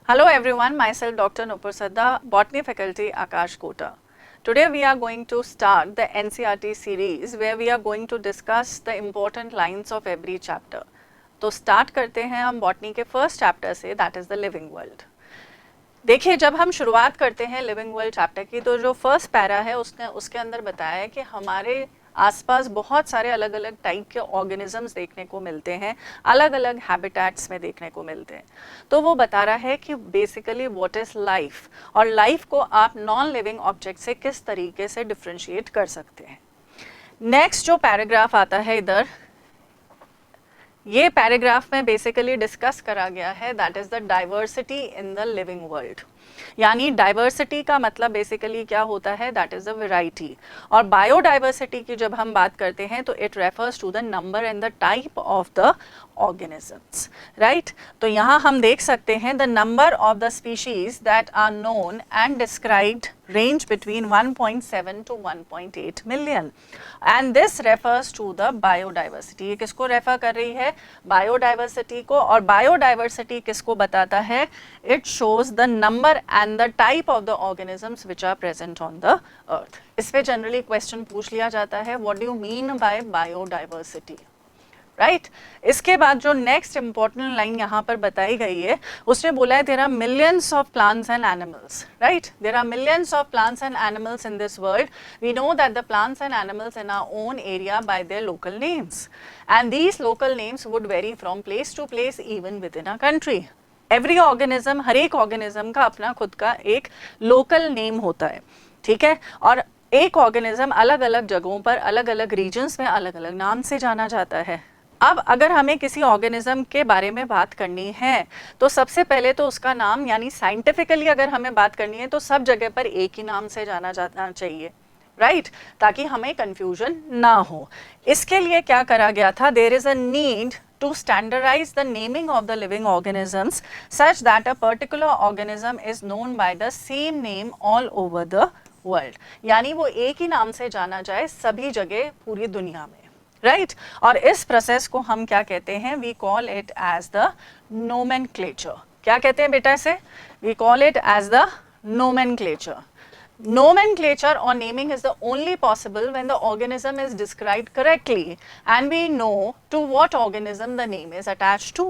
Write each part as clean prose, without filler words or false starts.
Hello everyone, myself Dr. Nupur Sadda, Botany Faculty, Akash Kota. Today we are going to start the NCERT series where we are going to discuss the important lines of every chapter. तो start करते हैं हम botany के first chapter से, that is the living world. देखिए, जब हम शुरुआत करते हैं लिविंग वर्ल्ड चैप्टर की तो जो फर्स्ट पैरा है उसके अंदर बताया है कि हमारे आसपास बहुत सारे अलग अलग टाइप के ऑर्गेनिजम्स देखने को मिलते हैं, अलग अलग हैबिटेट्स में देखने को मिलते हैं. तो वो बता रहा है कि बेसिकली व्हाट इज़ लाइफ, और लाइफ को आप नॉन लिविंग ऑब्जेक्ट से किस तरीके से डिफ्रेंशिएट कर सकते हैं. नेक्स्ट जो पैराग्राफ आता है इधर, ये पैराग्राफ में बेसिकली डिस्कस करा गया है, that is the diversity in the living world. यानी डाइवर्सिटी का मतलब बेसिकली क्या होता है, दैट इज़ द वैरायटी. और बायोडाइवर्सिटी की जब हम बात करते हैं तो it refers to the number and the type of the organisms, right? तो यहाँ हम देख सकते हैं the number of the species that are known and described range between 1.7 to 1.8 million, and this refers to the biodiversity. ये किसको refer कर रही है? बायोडाइवर्सिटी को. और बायोडाइवर्सिटी किसको बताता है? It shows the number and the type of the organisms which are present on the earth. इस पे जनरली क्वेश्चन पूछ लिया जाता है, what do you mean by biodiversity? Right. इसके बाद जो नेक्स्ट इंपॉर्टेंट लाइन यहाँ पर बताई गई है, उसने बोला है there are millions of plants and animals. Right, there are millions of plants and animals in this world. We know that the plants and animals in our own area by their local names, and these local names would vary from place to place even within a country. Every organism, हर एक organism का अपना खुद का एक local name होता है, ठीक है. और एक ऑर्गेनिज्म अलग अलग जगहों पर, अलग अलग रीजन्स में अलग अलग नाम से जाना जाता है. अब अगर हमें किसी ऑर्गेनिज्म के बारे में बात करनी है तो सबसे पहले तो उसका नाम, यानी साइंटिफिकली अगर हमें बात करनी है तो सब जगह पर एक ही नाम से जाना जाना चाहिए, राइट, ताकि हमें कंफ्यूजन ना हो. इसके लिए क्या करा गया था, there is a need to standardize the naming of the living organisms such that a particular organism is known by the same name all over the world. यानी वो एक ही नाम से जाना जाए सभी जगह पूरी दुनिया में, राइट. और इस प्रोसेस को हम क्या कहते हैं? We call it as the nomenclature. क्या कहते हैं बेटा इसे? We call it as the nomenclature. Nomenclature or naming is the only possible when the organism is described correctly and we know to what organism the name is attached to.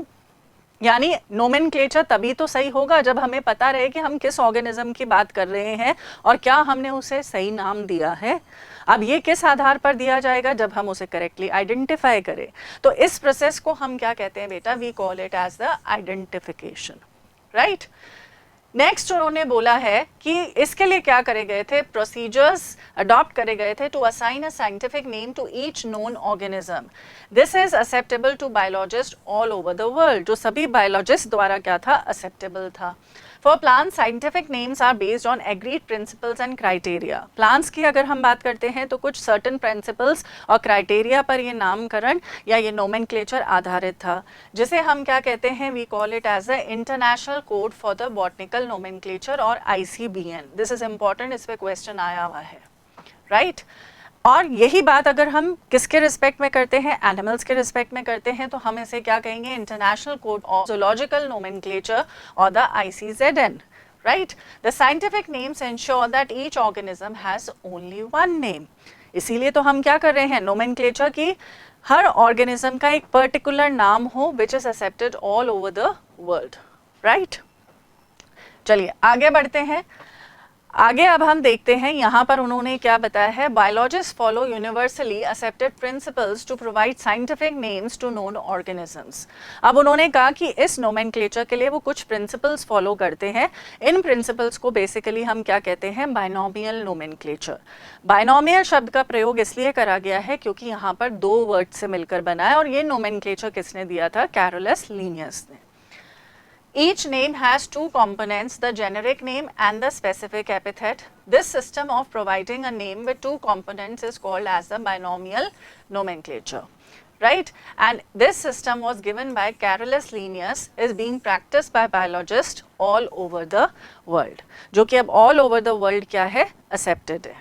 यानी nomenclature तभी तो सही होगा जब हमें पता रहे कि हम किस organism की बात कर रहे हैं और क्या हमने उसे सही नाम दिया है. अब ये किस आधार पर दिया जाएगा? जब हम उसे करेक्टली आइडेंटिफाई करें. तो इस प्रोसेस को हम क्या कहते हैं बेटा? We call it as the identification, right. Next उन्होंने बोला है कि इसके लिए क्या करे गए थे? प्रोसीजर्स अडॉप्ट करे गए थे to assign a scientific name to each known organism. This is acceptable to biologist all over the world. जो सभी बायोलॉजिस्ट द्वारा क्या था? एक्सेप्टेबल था. For plants, scientific names are based on agreed principles and criteria. Plants की अगर हम बात करते हैं तो कुछ certain principles और criteria पर ये नामकरण या ये nomenclature आधारित था, जिसे हम क्या कहते हैं? We call it as the International Code for the Botanical Nomenclature और ICBN. This is important, इस पे question आया हुआ है, right? और यही बात अगर हम किसके रिस्पेक्ट में करते हैं? एनिमल्स के रिस्पेक्ट में करते हैं, तो हम इसे क्या कहेंगे? International code of zoological nomenclature और the ICZN, right. The scientific names ensure that each organism has only one name. इसीलिए तो हम क्या कर रहे हैं? नोमेनक्लेचर की हर ऑर्गेनिज्म का एक पर्टिकुलर नाम हो which is accepted all over the world, right. चलिए आगे बढ़ते हैं. आगे अब हम देखते हैं यहाँ पर उन्होंने क्या बताया है. Biologist follow universally accepted principles to provide scientific names to known organisms. अब उन्होंने कहा कि इस नोमेनक्लेचर के लिए वो कुछ प्रिंसिपल्स फॉलो करते हैं. इन प्रिंसिपल्स को बेसिकली हम क्या कहते हैं? Binomial nomenclature. बायनॉमियल शब्द का प्रयोग इसलिए करा गया है क्योंकि यहाँ पर दो वर्ड से मिलकर बना है, और ये नोमेनक्लेचर किसने दिया था? कैरोलस लीनियस ने. Each name has two components, the generic name and the specific epithet. This system of providing a name with two components is called as the binomial nomenclature, right? And this system was given by Carolus Linnaeus, is being practiced by biologists all over the world. जो कि अब all over the world क्या है? Accepted है,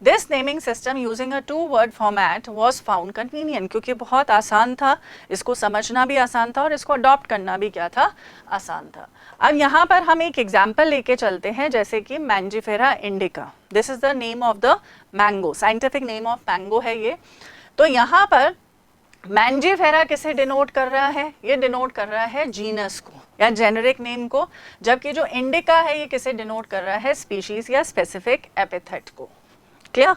this naming system using a 2-word format was found convenient, क्योंकि बहुत आसान था, इसको समझना भी आसान था और इसको अडॉप्ट करना भी क्या था, आसान था। अब यहाँ पर हम एक एग्जाम्पल लेके चलते हैं, जैसे कि Mangifera indica, this is the name of the mango, scientific name of mango है ये। तो यहाँ पर मैंजीफेरा किसे डिनोट कर रहा है, ये डिनोट कर रहा है जीनस को या जेनेरिक नेम को, जबकि जो इंडिका है ये किसे डिनोट कर रहा है, स्पीशीज या स्पेसिफिक एपिथेट को। क्लियर?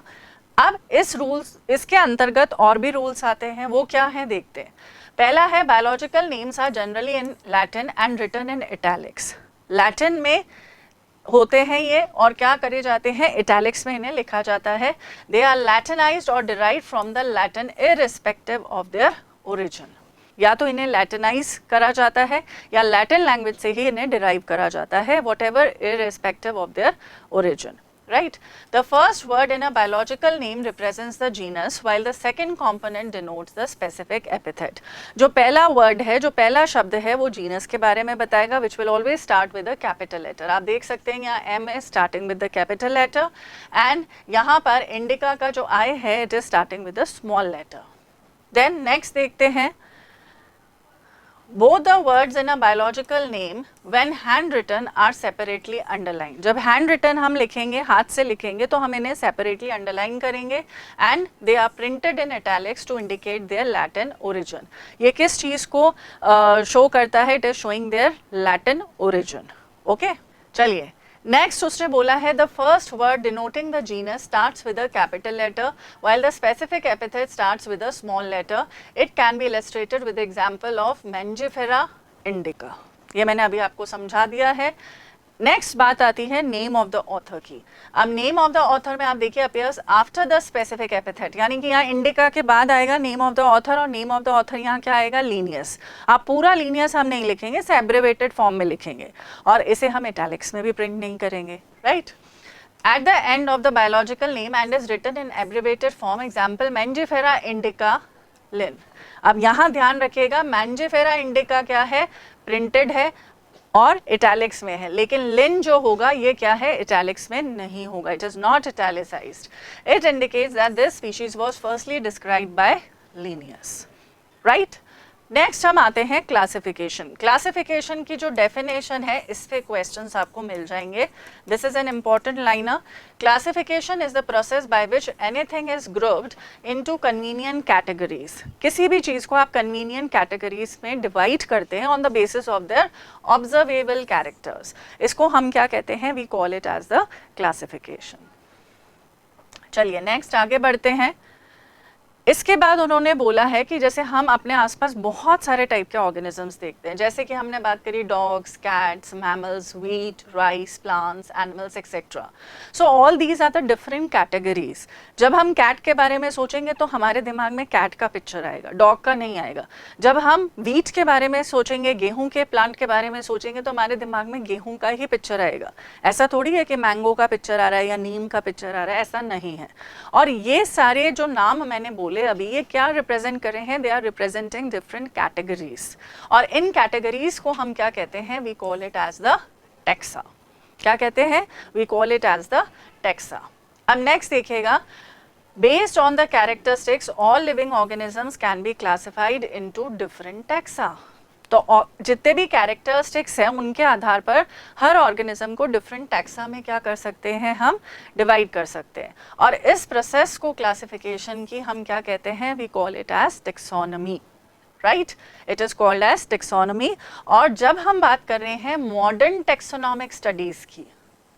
अब इस रूल्स, इसके अंतर्गत और भी रूल्स आते हैं, वो क्या है देखते हैं। पहला है biological names are generally in Latin and written in italics, Latin में होते हैं ये और क्या करे जाते हैं, इटैलिक्स में इन्हें लिखा जाता है। दे आर लैटिनाइज्ड और derived from the Latin irrespective of their origin, या तो इन्हें लैटिनाइज करा जाता है या लैटिन लैंग्वेज से ही इन्हें डिराइव करा जाता है, what ever irrespective of their origin, right? The first word in a biological name represents the genus while the second component denotes the specific epithet. जो पहला word है, जो पहला शब्द है वो genus के बारे में बताएगा, which will always start with a capital letter. आप देख सकते हैं यहाँ M is starting with the capital letter and यहाँ पर indica का जो I है it is starting with the small letter. Then next देखते हैं, both the words in a biological name when handwritten are separately underlined. जब handwritten हम लिखेंगे, हाथ से लिखेंगे, तो हम इन्हें separately underline करेंगे and they are printed in italics to indicate their Latin origin. ये किस चीज़ को show करता है? It is showing their Latin origin. Okay? चलिए नेक्स्ट उसने बोला है the first word denoting the genus starts with a capital letter while the specific epithet starts with a small letter. It can be illustrated with example of Mangifera indica. ये मैंने अभी आपको समझा दिया है। नेक्स्ट बात आती है नेम ऑफ द ऑथर की। अब नेम ऑफ द ऑथर में आप देखिए appears after the specific epithet, यानी कि यहाँ इंडिका के बाद आएगा नेम ऑफ द ऑथर और नेम ऑफ द ऑथर यहाँ क्या आएगा, लीनियस। आप पूरा लीनियस हम नहीं लिखेंगे, इसे एब्रिवेटेड फॉर्म में लिखेंगे और इसे हम इटैलिक्स में भी प्रिंट नहीं करेंगे, right. At the end of the biological name and is written in abbreviated form, example Mangifera indica lin. अब यहाँ ध्यान रखिएगा Mangifera indica क्या है, प्रिंटेड है और इटैलिक्स में है, लेकिन लिन जो होगा ये क्या है, इटैलिक्स में नहीं होगा, it is not italicised. It indicates that this species was firstly described bye Linnaeus, right. Next हम आते हैं क्लासिफिकेशन। क्लासिफिकेशन की जो डेफिनेशन है इस पे क्वेश्चंस आपको मिल जाएंगे। This is an important liner. Classification is the process by which anything is grouped into convenient categories. किसी भी चीज़ को आप कन्वीनियंट कैटेगरीज में डिवाइड करते हैं on the basis of their observable characters. इसको हम क्या कहते हैं, we call it as the classification. चलिए नेक्स्ट आगे बढ़ते हैं। इसके बाद उन्होंने बोला है कि जैसे हम अपने आसपास बहुत सारे टाइप के ऑर्गेनिजम्स देखते हैं, जैसे कि हमने बात करी dogs, cats, mammals, wheat, rice, plants, animals etcetera. So all these are the different categories. जब हम कैट के बारे में सोचेंगे तो हमारे दिमाग में कैट का पिक्चर आएगा, डॉग का नहीं आएगा। जब हम व्हीट के बारे में सोचेंगे, गेहूं के प्लांट के बारे में सोचेंगे तो हमारे दिमाग में गेहूं का ही पिक्चर आएगा। ऐसा थोड़ी है कि मैंगो का पिक्चर आ रहा है या नीम का पिक्चर आ रहा है, ऐसा नहीं है। और ये सारे जो नाम मैंने बोले अभी, ये क्या रिप्रेजेंट कर रहे हैं, they are representing different categories. और इन कैटेगरीज को हम क्या कहते हैं, we call it as the taxa. क्या कहते हैं, we call it as the taxa. अब नेक्स्ट देखिएगा, based on the characteristics all living organisms can be classified into different taxa. तो जितने भी कैरेक्टरिस्टिक्स हैं उनके आधार पर हर ऑर्गेनिज्म को डिफरेंट टैक्सा में क्या कर सकते हैं, हम डिवाइड कर सकते हैं। और इस प्रोसेस को क्लासिफिकेशन की हम क्या कहते हैं, we call it as taxonomy, right. It is called as taxonomy. और जब हम बात कर रहे हैं मॉडर्न टेक्सोनॉमिक स्टडीज की,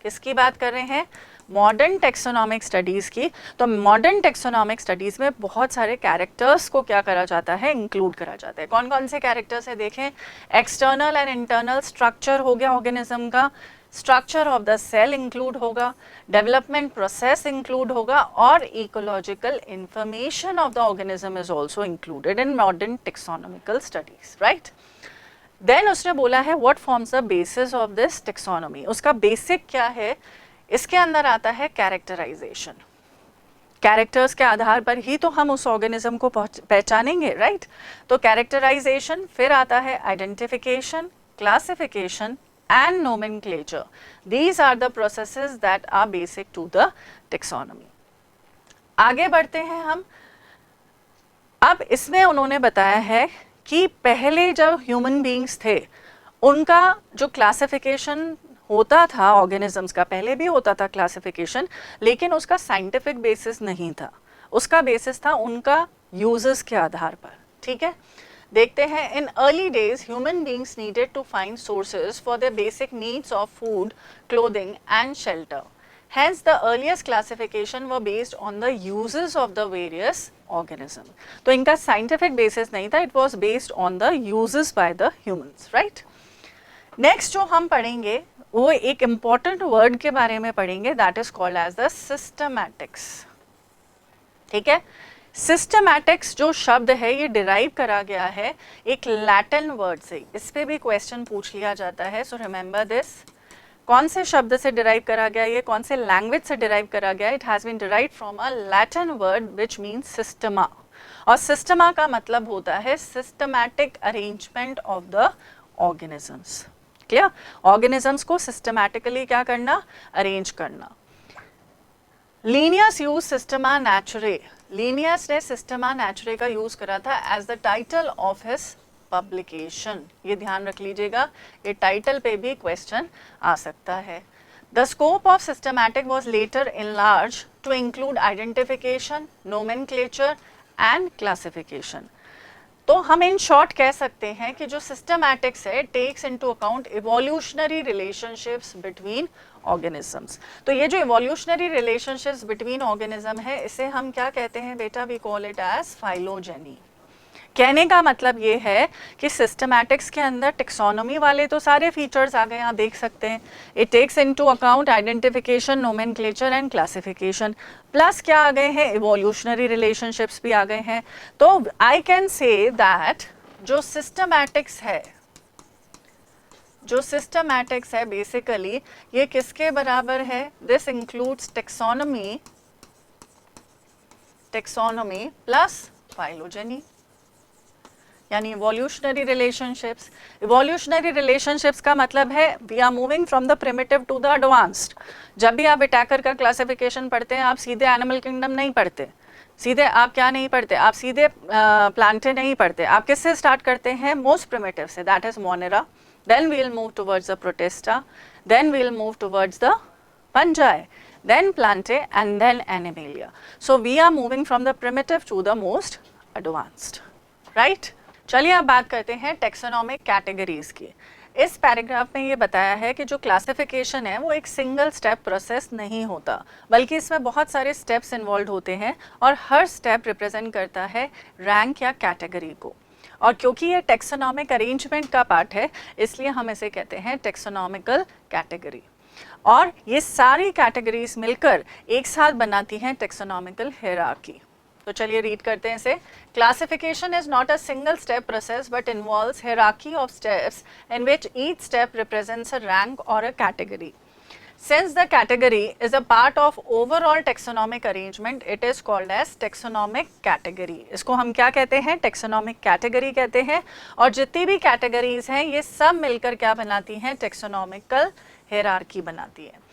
किसकी बात कर रहे हैं, मॉडर्न टेक्सोनॉमिक स्टडीज़ की, तो मॉडर्न टेक्सोनॉमिक स्टडीज़ में बहुत सारे कैरेक्टर्स को क्या करा जाता है, इंक्लूड करा जाता है। कौन कौन से कैरेक्टर्स है देखें, एक्सटर्नल एंड इंटरनल स्ट्रक्चर हो गया ऑर्गेनिज्म का, structure of the cell include होगा, डेवलपमेंट प्रोसेस इंक्लूड होगा और ecological information of the organism is also included in modern taxonomical studies, right. Then उसने बोला है what forms the basis of this taxonomy. उसका बेसिक क्या है, इसके अंदर आता है कैरेक्टराइजेशन। कैरेक्टर्स के आधार पर ही तो हम उस ऑर्गेनिज्म को पहचानेंगे, राइट। तो कैरेक्टराइजेशन, फिर आता है identification, classification and nomenclature. These are the processes that are basic to the taxonomy, आगे बढ़ते हैं हम। अब इसमें उन्होंने बताया है कि पहले जब ह्यूमन बीइंग्स थे उनका जो क्लासिफिकेशन होता था ऑर्गेनिजम्स का, पहले भी होता था क्लासिफिकेशन, लेकिन उसका साइंटिफिक बेसिस नहीं था, उसका बेसिस था उनका यूजेस के आधार पर। ठीक है, देखते हैं। In early days human beings needed to find sources for their basic needs of food, clothing and shelter. Hence, the earliest classification were based on the uses of the various organisms. तो इनका scientific basis नहीं था, it was based on the uses by the humans, right? Next जो हम पढ़ेंगे वो एक important word के बारे में पढ़ेंगे, that is called as the systematics. ठीक है, systematics जो शब्द है ये derive करा गया है एक Latin word से, इस पे भी question पूछ लिया जाता है, so remember this. कौन से शब्द से डिराइव करा गया, ये कौन से लैंग्वेज से डिराइव करा गया? It has been derived from a Latin word which means systema, और सिस्टमा का मतलब होता है systematic arrangement of the organisms. Clear? Organisms को सिस्टमैटिकली क्या करना? अरेंज करना। Linnaeus use Systema Naturae, Linnaeus ने सिस्टमा नेचुरे का यूज करा था as the title of his publication. ये ध्यान रख लीजिएगा, ये टाइटल पे भी क्वेश्चन आ सकता है। The scope of systematic was later enlarged to include identification, nomenclature and classification. तो हम इन शॉर्ट कह सकते हैं कि जो सिस्टमैटिक्स है takes into account evolutionary relationships between organisms. तो ये जो इवोल्यूशनरी रिलेशनशिप्स बिटवीन ऑर्गेनिज्म है इसे हम क्या कहते हैं बेटा? We call it as phylogeny. कहने का मतलब ये है कि सिस्टमैटिक्स के अंदर टेक्सोनोमी वाले तो सारे फीचर्स आ गए, आप देख सकते हैं। It takes into account identification, nomenclature and classification, plus क्या आ गए हैं? इवोल्यूशनरी रिलेशनशिप्स भी आ गए हैं। तो आई कैन से दैट जो सिस्टमैटिक्स है, जो सिस्टमैटिक्स है बेसिकली ये किसके बराबर है? This includes taxonomy, taxonomy plus phylogeny, यानी इवोल्यूशनरी रिलेशनशिप्स। इवोल्यूशनरी रिलेशनशिप्स का मतलब है we are moving from the primitive to the advanced. जब भी आप विटाकर का क्लासिफिकेशन पढ़ते हैं आप सीधे एनिमल किंगडम नहीं पढ़ते, सीधे आप क्या नहीं पढ़ते? आप सीधे प्लांटे नहीं पढ़ते। आप किससे स्टार्ट करते हैं? मोस्ट प्रिमिटिव से, that is Monera, then we will move towards the Protista, then we will move towards the fungi, then plantae and then animalia. So we are moving from the primitive to the most advanced, right? चलिए अब बात करते हैं taxonomic categories की। इस paragraph में ये बताया है कि जो क्लासिफिकेशन है वो एक सिंगल स्टेप प्रोसेस नहीं होता, बल्कि इसमें बहुत सारे स्टेप्स इन्वॉल्व होते हैं और हर स्टेप रिप्रेजेंट करता है रैंक या कैटेगरी को। और क्योंकि ये टेक्सोनोमिक अरेंजमेंट का पार्ट है इसलिए हम इसे कहते हैं टेक्सोनोमिकल कैटेगरी। और ये सारी कैटेगरीज मिलकर एक साथ बनाती हैं टेक्सोनोमिकल हायरार्की। तो चलिए रीड करते हैं इसे। Classification is not a single step process but involves hierarchy of steps in which each step represents a rank और a category. Since the category is a part of overall taxonomic arrangement, it is called as taxonomic category. इसको हम क्या कहते हैं? taxonomic category कहते हैं। और जितनी भी categories हैं ये सब मिलकर क्या बनाती हैं? taxonomical hierarchy बनाती है।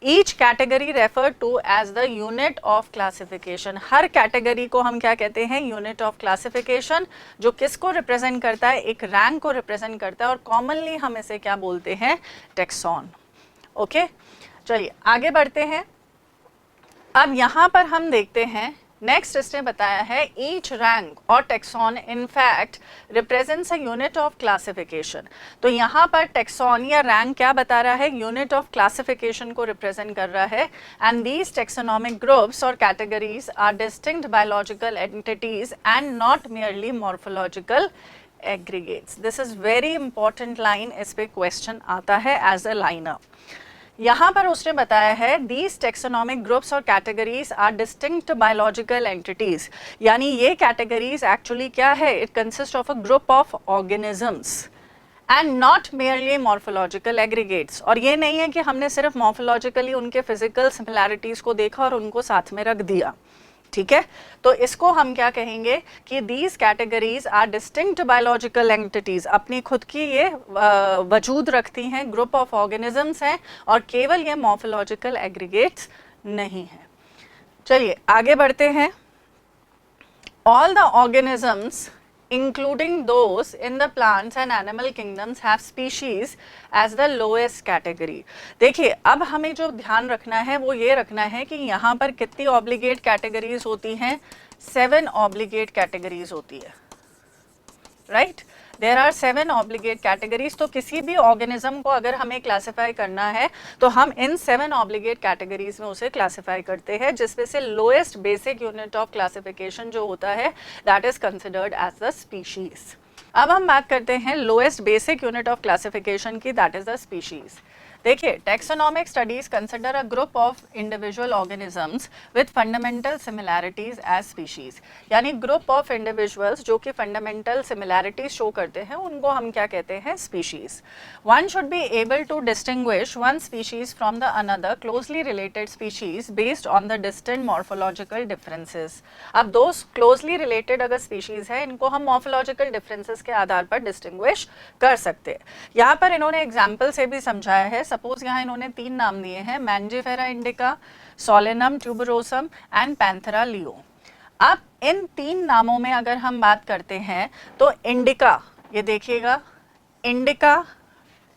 Each category referred to as the unit of classification. Her category को हम क्या कहते हैं? unit of classification, जो किसको represent करता है? एक rank को represent करता है और commonly हम इसे क्या बोलते हैं? taxon. ओके चलिए आगे बढ़ते हैं। अब यहाँ पर हम देखते हैं नेक्स्ट इसने बताया है ईच रैंक और tax on in fact represents a unit of classification. तो यहाँ पर टेक्सॉन या रैंक क्या बता रहा है? यूनिट ऑफ क्लासिफिकेशन को रिप्रेजेंट कर रहा है। एंड दीज टेक्सोनॉमिक ग्रुप्स और categories are distinct biological entities and not merely morphological aggregates. This is very important line, इस पे क्वेश्चन आता है एज अ लाइनर। यहाँ पर उसने बताया है दीज टेक्सोनॉमिक ग्रुप्स और categories are distinct biological entities, यानी ये कैटेगरीज एक्चुअली क्या है? It consist of a group of organisms and not merely morphological aggregates. और ये नहीं है कि हमने सिर्फ मॉर्फोलॉजिकली उनके फिजिकल सिमिलैरिटीज को देखा और उनको साथ में रख दिया, ठीक है? तो इसको हम क्या कहेंगे कि these categories are distinct biological entities, अपनी खुद की ये वजूद रखती हैं, ग्रुप ऑफ ऑर्गेनिजम्स हैं और केवल ये मॉर्फोलॉजिकल एग्रीगेट्स नहीं है। चलिए आगे बढ़ते हैं। All the organisms including those in the plants and animal kingdoms have species as the lowest category। देखिए अब हमें जो ध्यान रखना है वो ये रखना है कि यहाँ पर कितनी ऑब्लिगेट कैटेगरीज होती हैं, 7 ऑब्लिगेट कैटेगरीज होती है, right. There are 7 obligate categories. तो किसी भी ऑर्गेनिज्म को अगर हमें क्लासिफाई करना है तो हम इन 7 ऑब्लिगेट कैटेगरीज में उसे क्लासिफाई करते हैं, जिसमें से lowest basic unit of classification जो होता है that is considered as the species. अब हम बात करते हैं lowest basic unit of classification की, दैट इज द स्पीशीज। देखिए taxonomic studies consider a group of individual organisms with fundamental similarities as species, यानी ग्रुप ऑफ इंडिविजुअल्स जो कि फंडामेंटल सिमिलैरिटीज शो करते हैं उनको हम क्या कहते हैं, species. One should be able to distinguish one species from the another closely related species based on the distant morphological differences. अब दो क्लोजली रिलेटेड अगर स्पीशीज है इनको हम मॉर्फोलॉजिकल डिफरेंसेस के आधार पर डिस्टिंग्विश कर सकते हैं। यहाँ पर इन्होंने एग्जाम्पल से भी समझाया है। सपोज यहाँ इन्होंने 3 नाम दिए हैं, Mangifera indica, Solanum tuberosum and Panthera leo. अब इन 3 नामों में अगर हम बात करते हैं तो इंडिका, ये देखिएगा इंडिका,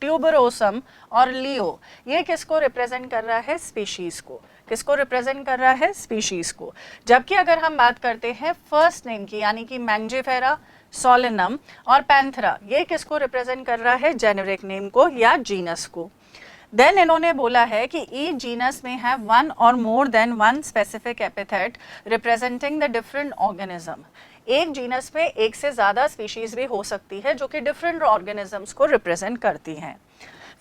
ट्यूबरोसम और लियो, ये किसको रिप्रेजेंट कर रहा है, स्पीशीज को। किसको रिप्रेजेंट कर रहा है, स्पीशीज को। जबकि अगर हम बात करते हैं फर्स्ट नेम की, यानी कि मैंजिफेरा, सोलेनम और पैंथेरा, ये किसको रिप्रेजेंट कर रहा है, जेनेरिक नेम को या जीनस को। देन इन्होंने बोला है कि ईच जीनस में हैव वन और more than one specific epithet representing the different organism. एक जीनस में एक से ज़्यादा स्पीशीज भी हो सकती है जो कि डिफरेंट ऑर्गेनिजम्स को रिप्रेजेंट करती हैं।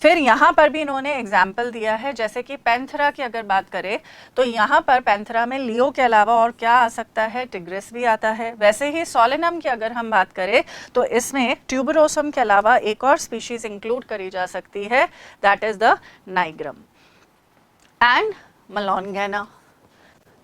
फिर यहाँ पर भी इन्होंने एग्जाम्पल दिया है, जैसे कि पैंथेरा की अगर बात करें तो यहाँ पर पैंथेरा में लियो के अलावा और क्या आ सकता है, टिग्रिस भी आता है। वैसे ही सोलेनम की अगर हम बात करें तो इसमें ट्यूबरोसम के अलावा एक और स्पीशीज इंक्लूड करी जा सकती है, that is the nigrum and melongena.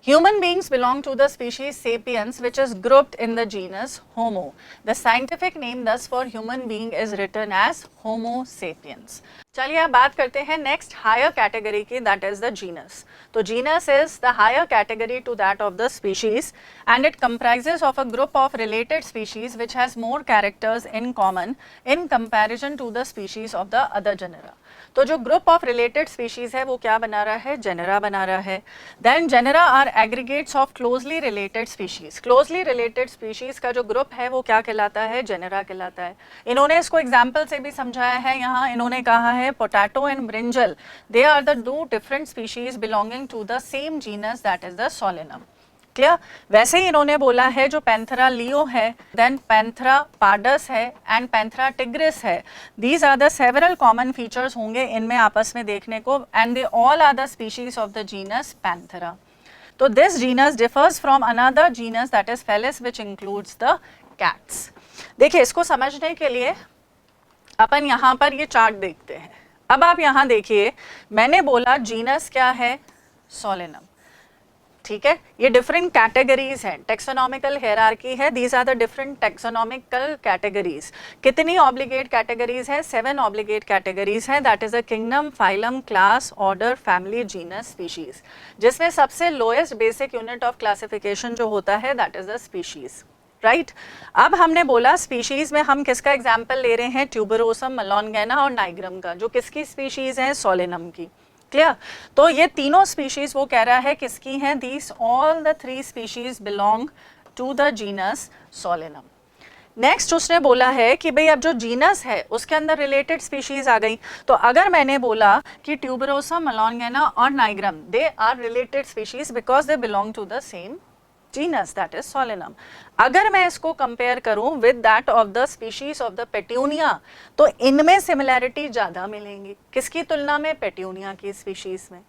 Human beings belong to the species sapiens, which is grouped in the genus Homo. The scientific name thus for human being is written as Homo sapiens. चलिए अब बात करते हैं next higher category की, that is the genus. तो genus is the higher category to that of the species and it comprises of a group of related species which has more characters in common in comparison to the species of the other genera. तो जो group of related species है वो क्या बना रहा है, genera बना रहा है। Then genera are aggregates of closely related species. Closely related species का जो ग्रुप है वो क्या कहलाता है, जेनेरा कहलाता है। इन्होंने इसको एग्जाम्पल से भी समझाया है। यहाँ इन्होंने कहा है potato and brinjal, they are the 2 different species belonging to the same genus, that is the Solanum. Clear. वैसे ही इन्होंने बोला है जो पैंथेरा लियो है, देन पैंथेरा पार्डस है एंड पैंथेरा टिग्रिस है, these are the several common features होंगे इनमें आपस में देखने को, and they all are the species of the genus Panthera. तो this genus differs from another genus that is Felis which includes the cats. देखिए इसको समझने के लिए अपन यहाँ पर ये चार्ट देखते हैं। अब आप यहाँ देखिए, मैंने बोला जीनस क्या है, सोलेनम, ठीक है। ये डिफरेंट कैटेगरीज हैं, टेक्सोनॉमिकल हायरार्की है, these are the different taxonomical categories. कितनी ऑब्लिगेट कैटेगरीज है, 7 ऑब्लिगेट कैटेगरीज हैं, that is a kingdom, phylum, class, order, family, genus, species, जिसमें सबसे lowest basic unit of classification जो होता है that is the species, right. अब हमने बोला स्पीशीज में हम किसका एग्जाम्पल ले रहे हैं, ट्यूबरोसम, मेलॉनगेना और नाइग्रम का, जो किसकी स्पीशीज हैं, सोलेनम की। क्लियर। तो ये तीनों स्पीशीज वो कह रहा है किसकी हैं, these all the 3 species belong to the genus Solanum. Next उसने बोला है कि भाई अब जो जीनस है उसके अंदर रिलेटेड स्पीशीज आ गई। तो अगर मैंने बोला कि ट्यूबरोसम, मेलॉनगेना और nigrum they are related species because they belong to the same genus that is Solanum. अगर मैं इसको कंपेयर करूं with that of the species of the Petunia तो इनमें सिमिलैरिटी ज़्यादा मिलेंगी, किसकी तुलना में, पेट्यूनिया की स्पीशीज में।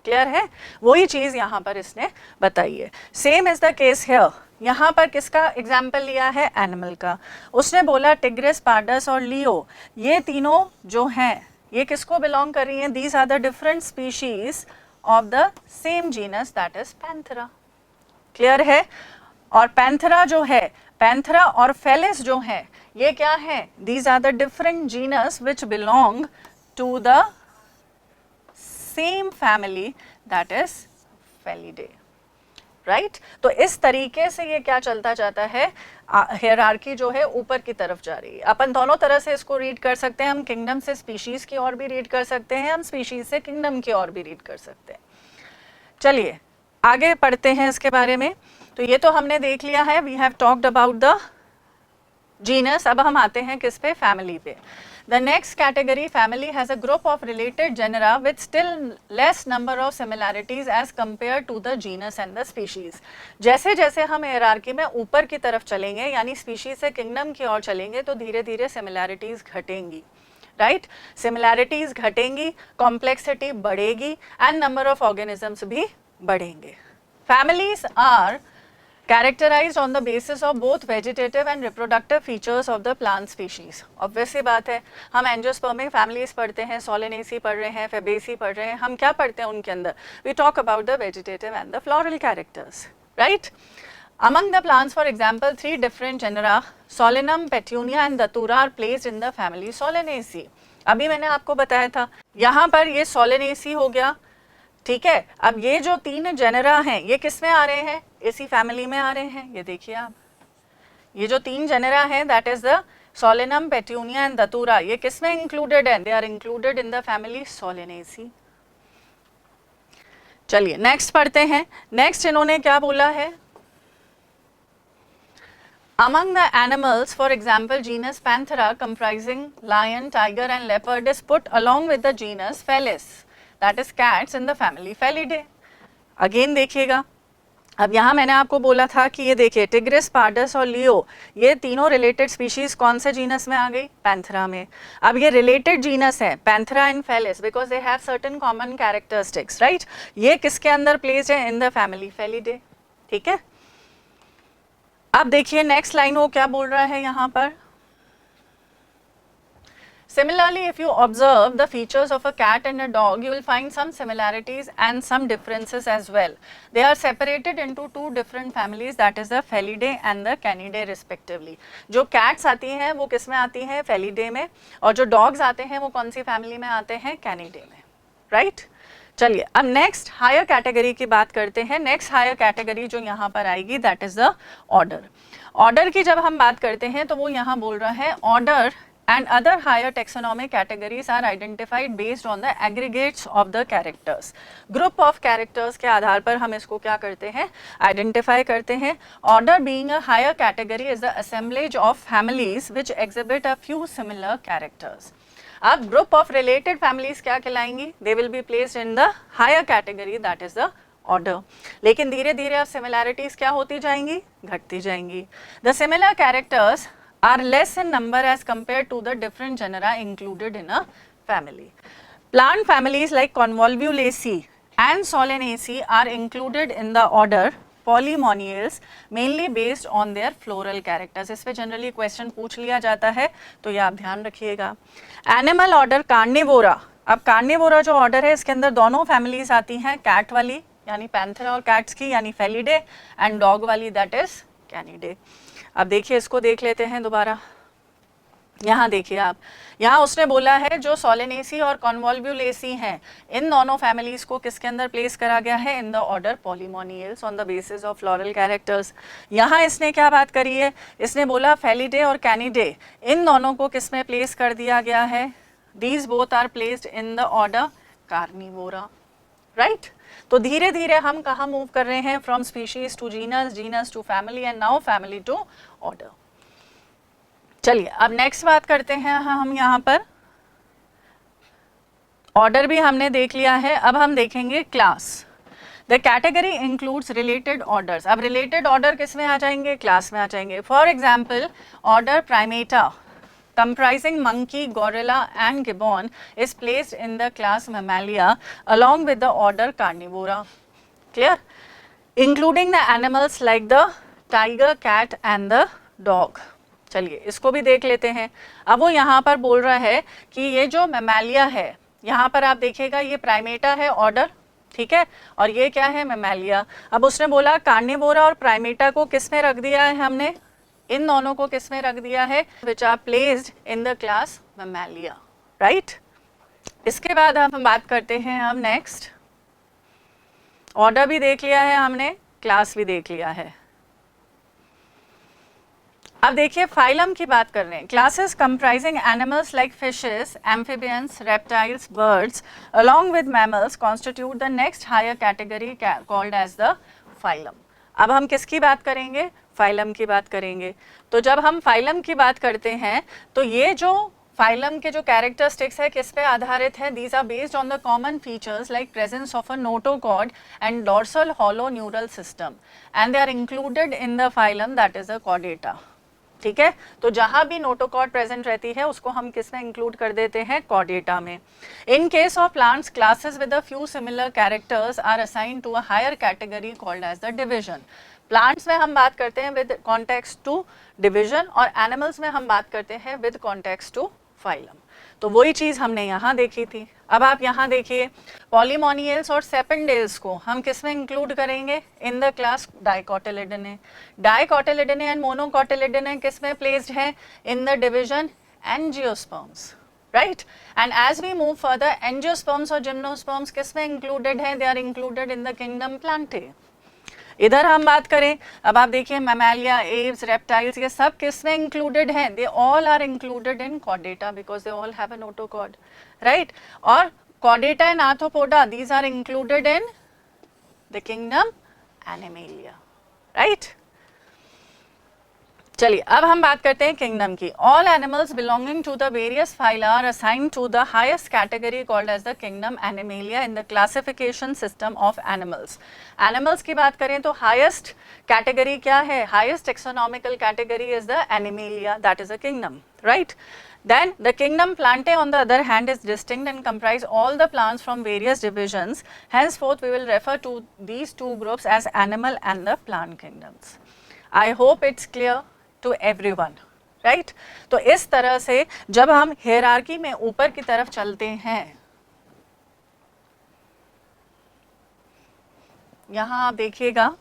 क्लियर है, वही चीज़ यहाँ पर इसने बताई है। Same is the case here. यहाँ पर किसका एग्जाम्पल लिया है, एनिमल का। उसने बोला टिग्रिस, पार्डस और लियो, ये तीनों जो हैं ये किसको बिलोंग कर रही हैं, these are the different species of the same genus that is Panthera. Clear है। और पैंथेरा जो है, पैंथेरा और फेलिस जो है ये क्या है, these are the different genus which belong to the same family that is Felidae. Right तो इस तरीके से ये क्या चलता जाता है, हायरार्की जो है ऊपर की तरफ जा रही है। अपन दोनों तरह से इसको रीड कर सकते हैं, हम किंगडम से स्पीशीज की ओर भी रीड कर सकते हैं, हम स्पीशीज से किंगडम की ओर भी रीड कर सकते हैं। चलिए आगे पढ़ते हैं इसके बारे में। तो ये तो हमने देख लिया है, we have talked about the genus. अब हम आते हैं किस पे, फैमिली पे। The next category, family, has a group of related genera with still less number of similarities as compared to the genus and the species. जैसे जैसे हम हायरार्की में ऊपर की तरफ चलेंगे, यानी स्पीशीज से किंगडम की ओर चलेंगे, तो धीरे धीरे सिमिलैरिटीज घटेंगी, राइट सिमिलैरिटीज घटेंगी, कॉम्प्लेक्सिटी बढ़ेगी एंड नंबर ऑफ ऑर्गेनिजम्स भी बढ़ेंगे। Families are characterized on the basis of both vegetative and reproductive features of the plant species. Obvious सी बात है, हम एंजियोस्पर्मिक फैमिलीज पढ़ते हैं, सोलेनेसी पढ़ रहे हैं, फेबेसी पढ़ रहे हैं, हम क्या पढ़ते हैं उनके अंदर, we talk about the vegetative and the floral characters, right. Among the plants, for example, 3 different genera, Solanum, Petunia and Datura, are placed in the family Solanaceae. अभी मैंने आपको बताया था, यहाँ पर ये Solanaceae हो गया, ठीक है। अब ये जो 3 जेनेरा हैं, ये किस में आ रहे हैं, इसी फैमिली में आ रहे हैं। ये देखिए आप, ये जो 3 जेनेरा हैं, that is the solanum, petunia and datura, ये किस में इंक्लूडेड है, they are included in the family solanaceae. चलिए नेक्स्ट पढ़ते हैं। नेक्स्ट इन्होंने क्या बोला है, Among the animals, for example, genus Panthera comprising lion, tiger and leopard is put along with the genus Felis, that is cats, in the family Felidae. Again देखिएगा, अब यहाँ मैंने आपको बोला था कि ये देखिए टिग्रिस, पार्डस और लियो, ये तीनों रिलेटेड स्पीशीज कौन से जीनस में आ गई, पैंथेरा में। अब ये रिलेटेड जीनस है panthera and felis because they have certain common characteristics, right. ये किसके अंदर प्लेस्ड है, इन द फैमिली फेलिडे, ठीक है। अब देखिए नेक्स्ट लाइन वो क्या बोल रहा है यहाँ पर, Similarly, if you observe the features of a cat and a dog, you will find some similarities and some differences as well. They are separated into 2 different families, that is the Felidae and the Canidae respectively. जो cats आती हैं वो किस में आती हैं, Felidae में, और जो dogs आते हैं वो कौन सी family में आते हैं, Canidae में, right? चलिए अब नेक्स्ट हायर कैटेगरी की बात करते हैं। नेक्स्ट हायर कैटेगरी जो यहाँ पर आएगी that is the order. Order की जब हम बात करते हैं तो वो यहाँ बोल रहा है order and other higher taxonomic categories are identified based on the aggregates of the characters. Group of characters के आधार पर हम इसको क्या करते हैं, identify करते हैं। Order being a higher category is the assemblage of families which exhibit a few similar characters. अब group of related families क्या कहलाएंगी, they will be placed in the higher category, that is the order. लेकिन धीरे धीरे अब similarities क्या होती जाएंगी, घटती जाएंगी। The similar characters are less in number as compared to the different genera included in a family. Plant families like Convolvulaceae and Solanaceae are included in the order Polymoniales, mainly based on their floral characters. इस पे generally question पूछ लिया जाता है तो ये आप ध्यान रखिएगा। एनिमल ऑर्डर कार्निवोरा, अब कार्निवोरा जो ऑर्डर है इसके अंदर दोनों फैमिलीज आती हैं, कैट वाली यानी पैंथेरा और कैट्स की यानी फेलिडे, एंड डॉग वाली दैट इज कैनिडे। अब देखिए इसको देख लेते हैं दोबारा। यहाँ देखिए आप, यहाँ उसने बोला है जो सोलेनेसी और कॉन्वॉल्व्यूलेसी हैं इन दोनों फैमिलीज को किसके अंदर प्लेस करा गया है, in the order Polemoniales on the basis of floral characters. यहाँ इसने क्या बात करी है, इसने बोला फेलिडे और कैनिडे इन दोनों को किस में प्लेस कर दिया गया है, these both are placed in the order carnivora, right. तो धीरे धीरे हम कहाँ मूव कर रहे हैं, from species to genus, genus to family and now family to order. चलिए अब नेक्स्ट बात करते हैं हम यहाँ पर। ऑर्डर भी हमने देख लिया है, अब हम देखेंगे class. The category includes related orders. अब रिलेटेड ऑर्डर किस में आ जाएंगे, क्लास में आ जाएंगे। For example order Primata comprising monkey, gorilla and gibbon is placed in the class Mammalia along with the order Carnivora. Clear? Including the animals like the tiger, cat and the dog. चलिए इसको भी देख लेते हैं। अब वो यहाँ पर बोल रहा है कि ये जो मैमालिया है, यहाँ पर आप देखिएगा ये प्राइमेटा है ऑर्डर, ठीक है, और ये क्या है मैमालिया। अब उसने बोला कार्निवोरा और प्राइमेटा को किस में रख दिया है हमने, इन दोनों को किस में रख दिया है, which are placed in the class Mammalia, right. इसके बाद हम बात करते हैं हम नेक्स्ट, ऑर्डर भी देख लिया है हमने, क्लास भी देख लिया है। अब देखिए फाइलम की बात कर रहे हैं। Classes comprising animals like fishes, amphibians, reptiles, birds along with mammals constitute the next higher category called as the phylum. अब हम किसकी बात करेंगे? फाइलम की बात करेंगे। तो जब हम फाइलम की बात करते हैं तो ये जो फाइलम के जो कैरेक्टरिस्टिक्स है किस पे आधारित है? These are based on the common features like presence of a notochord and dorsal hollow neural system and they are included in the phylum that is the chordata. ठीक है, तो जहां भी नोटोकॉर्ड प्रेजेंट रहती है उसको हम किस में इंक्लूड कर देते हैं? कॉर्डेटा में। In case of plants, classes with a few similar characters are assigned to a higher category called as the division. Plants में हम बात करते हैं विद कॉन्टेक्स्ट टू डिवीजन और एनिमल्स में हम बात करते हैं विद कॉन्टेक्स्ट टू फाइलम। तो वही चीज हमने यहाँ देखी थी। अब आप यहाँ देखिए पॉलीमोनियल्स और सेपेंडेल्स को हम किस में इंक्लूड करेंगे? In the class Dicotyledonae. Dicotyledonae and Monocotyledonae किस में प्लेस्ड है? In the division angiosperms, right. And as we move further, angiosperms और जिम्नोस्पर्म्स किस में इंक्लूडेड है? They are included in the kingdom Plantae. इधर हम बात करें, अब आप देखिए मैमालिया, एव्स, रेप्टाइल्स, ये सब किस में इंक्लूडेड हैं? They all are included in Chordata because they all have a notochord, right. और Chordata and Arthropoda, these are included in the kingdom Animalia, right. चलिए अब हम बात करते हैं किंगडम की। All animals belonging to the various phyla are assigned to the highest category called as the kingdom Animalia in the classification system of animals. Animals की बात करें तो हाईएस्ट कैटेगरी क्या है? Highest taxonomical category is the animalia, that is a kingdom, right. Then the kingdom Plantae on the other hand is distinct and comprise all the plants from various divisions. Henceforth we will refer to these two groups as animal and the plant kingdoms. I hope it's clear to everyone, right? तो इस तरह से जब हम hierarchy में ऊपर की तरफ चलते हैं, यहाँ आप देखिएगा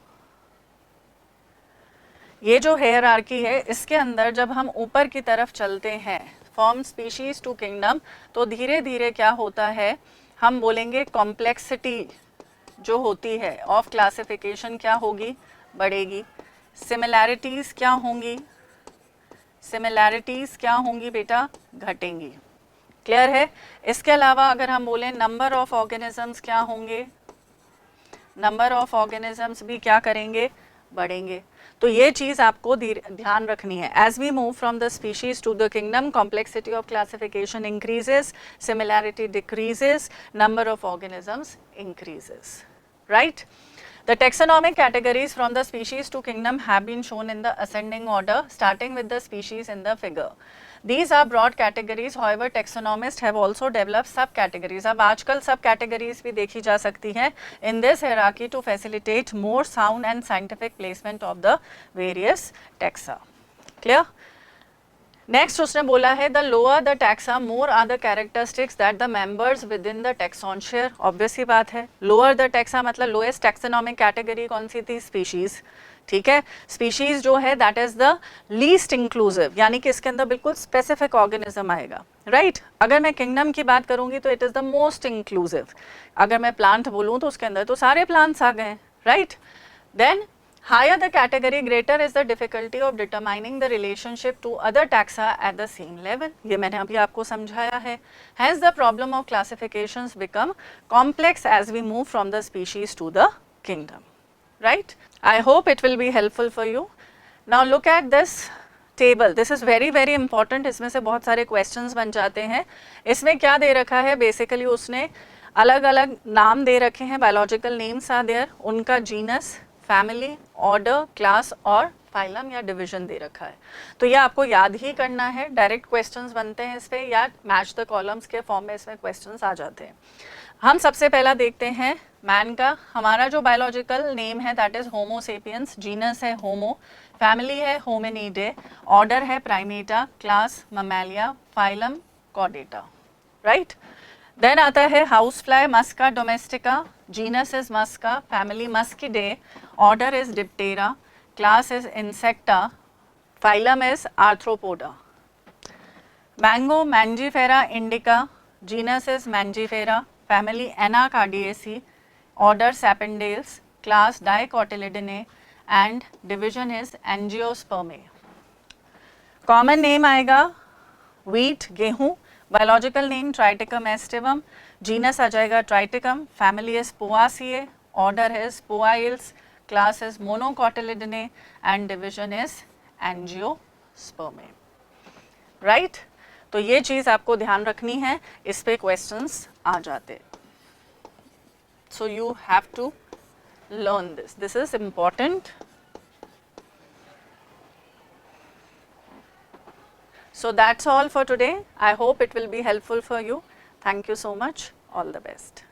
ये जो हायरार्की है इसके अंदर जब हम ऊपर की तरफ चलते हैं फ्रॉम स्पीशीज टू किंगडम, तो धीरे धीरे क्या होता है, हम बोलेंगे कॉम्प्लेक्सिटी जो होती है ऑफ क्लासिफिकेशन क्या होगी? बढ़ेगी। सिमिलैरिटीज क्या होंगी? सिमिलैरिटीज क्या होंगी बेटा? घटेंगी। क्लियर है? इसके अलावा अगर हम बोलें नंबर ऑफ ऑर्गेनिजम्स क्या होंगे? नंबर ऑफ ऑर्गेनिजम्स भी क्या करेंगे? बढ़ेंगे। तो ये चीज आपको ध्यान रखनी है। As we move from the species to the kingdom, complexity of classification increases, similarity decreases, number of organisms increases, right. The taxonomic categories from the species to kingdom have been shown in the ascending order, starting with the species in the figure. These are broad categories, however taxonomists have also developed subcategories. अब आजकल subcategories भी देखी जा सकती हैं in this hierarchy to facilitate more sound and scientific placement of the various taxa. Clear? Next उसने बोला है the lower the taxa more are the characteristics that the members within the taxon share. Obvious ही बात है, lower the taxa मतलब lowest taxonomic category कौन सी थी? स्पीशीज, ठीक है। स्पीशीज जो है that is the least inclusive, यानी कि इसके अंदर बिल्कुल स्पेसिफिक ऑर्गेनिज्म आएगा, राइट। अगर मैं किंगडम की बात करूंगी तो it is the most inclusive. अगर मैं प्लांट बोलूँ तो उसके अंदर तो सारे प्लांट्स आ गए, right. Then higher the category, greater is the difficulty of determining the relationship to other taxa at the same level. ये मैंने अभी आपको समझाया है। Hence the problem of classifications become complex as we move from the species to the kingdom, right? I hope it will be helpful for you. Now look at this table. This is very very important. इसमें से बहुत सारे questions बन जाते हैं। इसमें क्या दे रखा है? Basically उसने अलग अलग नाम दे रखे हैं, biological names are there, उनका genus, फैमिली, ऑर्डर, क्लास और फाइलम या डिवीजन दे रखा है। तो ये आपको याद ही करना है। डायरेक्ट क्वेश्चंस बनते हैं इस पे या मैच द कॉलम्स के फॉर्म में इसमें क्वेश्चंस आ जाते हैं। हम सबसे पहला देखते हैं मैन का। हमारा जो बायोलॉजिकल नेम है that is Homo sapiens, genus है होमो, फैमिली है होमिनिडे, ऑर्डर है Primata, class Mammalia, phylum Chordata, right. Then आता है house fly Musca domestica, genus is Musca, family Muscidae, order is Diptera, class is Insecta, phylum is Arthropoda. Mango Mangifera indica, genus is Mangifera, family Anacardiaceae, order Sapindales, class Dicotyledonnae, and division is Angiospermae. Common name आएगा wheat, गेहूँ, biological name Triticum aestivum, genus आ जाएगा Triticum, family is Poaceae, order is Poaceae, class is Monocotyledonnae, and division is Angiospermae. Right? तो ये चीज़ आपको ध्यान रखनी है, इस पे questions आ जाते. So you have to learn this. This is important. So that's all for today. I hope it will be helpful for you. Thank you so much. All the best.